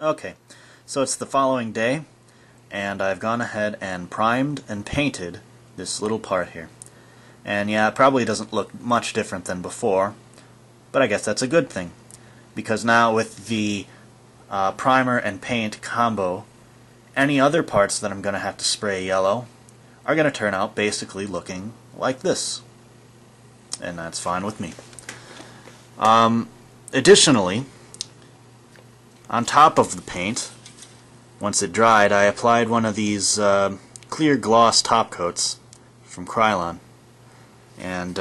Okay, so it's the following day, and I've gone ahead and primed and painted this little part here. And yeah, it probably doesn't look much different than before, but I guess that's a good thing, because now with the primer and paint combo, any other parts that I'm going to have to spray yellow are going to turn out basically looking like this. And that's fine with me. Additionally, on top of the paint, once it dried, I applied one of these clear gloss top coats from Krylon. And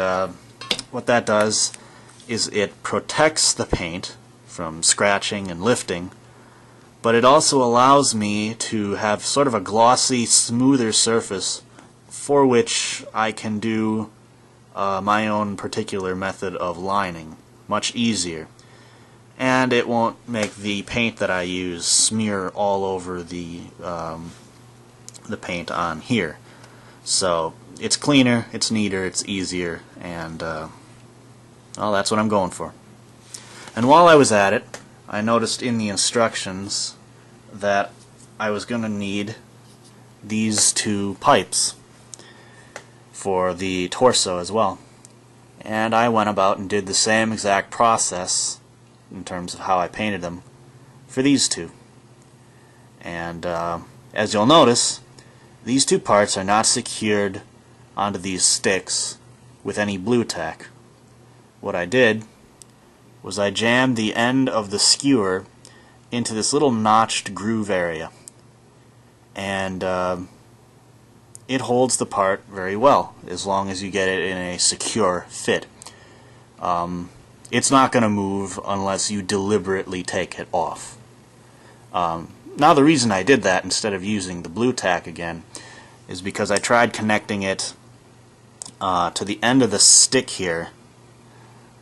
what that does is it protects the paint from scratching and lifting, but it also allows me to have sort of a glossy, smoother surface for which I can do my own particular method of lining much easier. And it won't make the paint that I use smear all over the paint on here. So it's cleaner, it's neater, it's easier, and well, that's what I'm going for. And while I was at it, I noticed in the instructions that I was going to need these two pipes for the torso as well. And I went about and did the same exact process in terms of how I painted them for these two. And as you'll notice, these two parts are not secured onto these sticks with any blu-tack. What I did was I jammed the end of the skewer into this little notched groove area, and it holds the part very well as long as you get it in a secure fit. It's not going to move unless you deliberately take it off. Now the reason I did that instead of using the blu-tack again is because I tried connecting it to the end of the stick here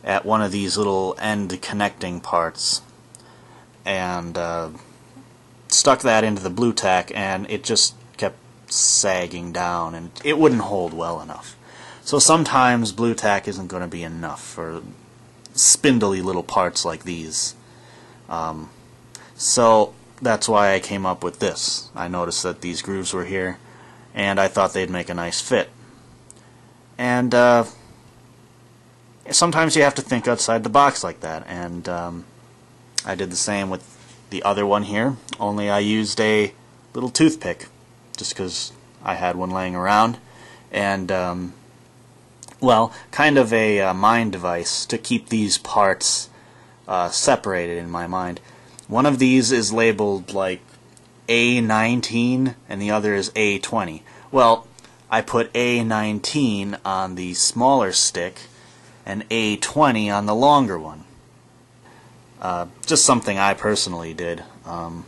at one of these little end connecting parts, and stuck that into the blu-tack, and it just kept sagging down and it wouldn't hold well enough. So sometimes blu-tack isn't going to be enough for spindly little parts like these. So that's why I came up with this. I noticed that these grooves were here, and I thought they'd make a nice fit. And sometimes you have to think outside the box like that, and I did the same with the other one here, only I used a little toothpick just because I had one laying around, and well, kind of a mind device to keep these parts separated in my mind. One of these is labeled like A19 and the other is A20. Well, I put A19 on the smaller stick and A20 on the longer one. Just something I personally did, and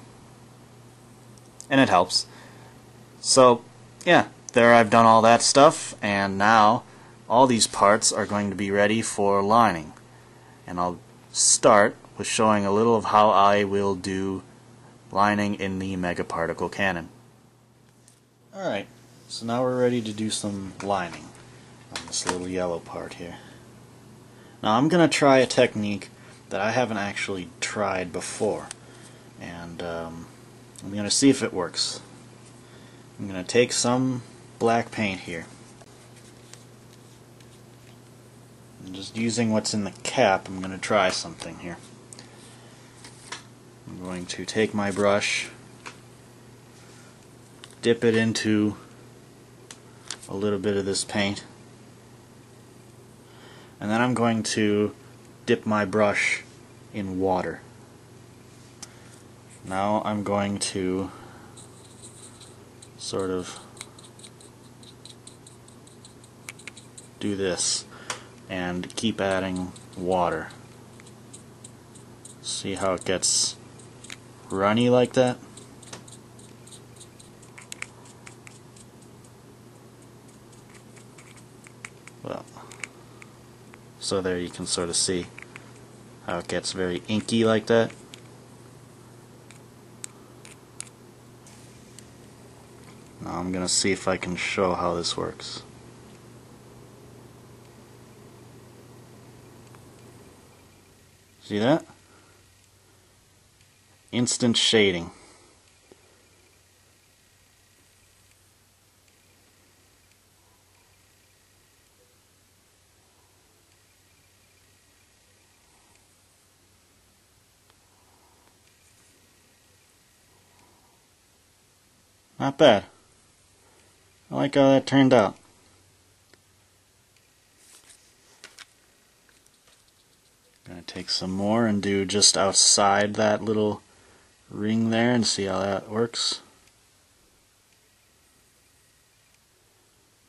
it helps. So yeah, there I've done all that stuff, and now all these parts are going to be ready for lining. And I'll start with showing a little of how I will do lining in the megaparticle cannon. Alright, so now we're ready to do some lining on this little yellow part here. Now I'm going to try a technique that I haven't actually tried before, and I'm going to see if it works. I'm going to take some black paint here, and just using what's in the cap, I'm going to try something here. I'm going to take my brush, dip it into a little bit of this paint, and then I'm going to dip my brush in water. Now I'm going to sort of do this and keep adding water. See how it gets runny like that? Well, so there you can sort of see how it gets very inky like that. Now I'm going to see if I can show how this works. See that? Instant shading. Not bad. I like how that turned out. I'm going to take some more and do just outside that little ring there and see how that works.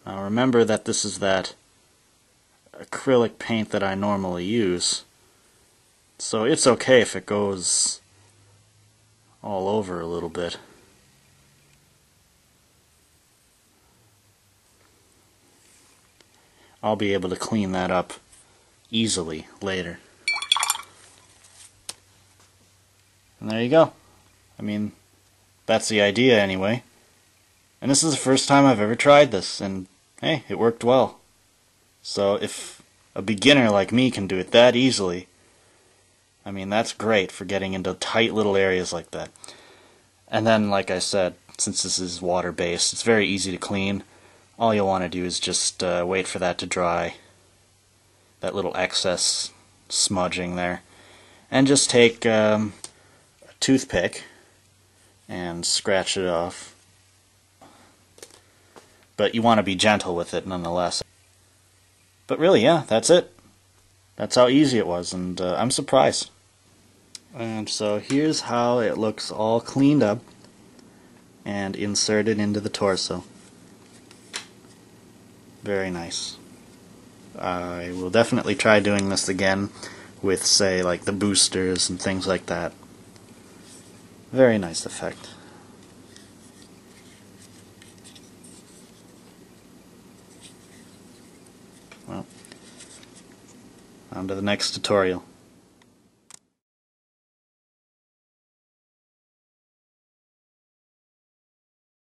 Now remember that this is that acrylic paint that I normally use, so it's okay if it goes all over a little bit. I'll be able to clean that up easily later. And there you go. I mean, that's the idea anyway. And this is the first time I've ever tried this, and hey, it worked well. So if a beginner like me can do it that easily, I mean, that's great for getting into tight little areas like that. And then, like I said, since this is water-based, it's very easy to clean. All you'll want to do is just wait for that to dry, that little excess smudging there, and just take a toothpick and scratch it off. But you want to be gentle with it nonetheless. But really, yeah, that's it. That's how easy it was, and I'm surprised. And so here's how it looks all cleaned up and inserted into the torso. Very nice. I will definitely try doing this again with, say, like the boosters and things like that. Very nice effect. Well, on to the next tutorial.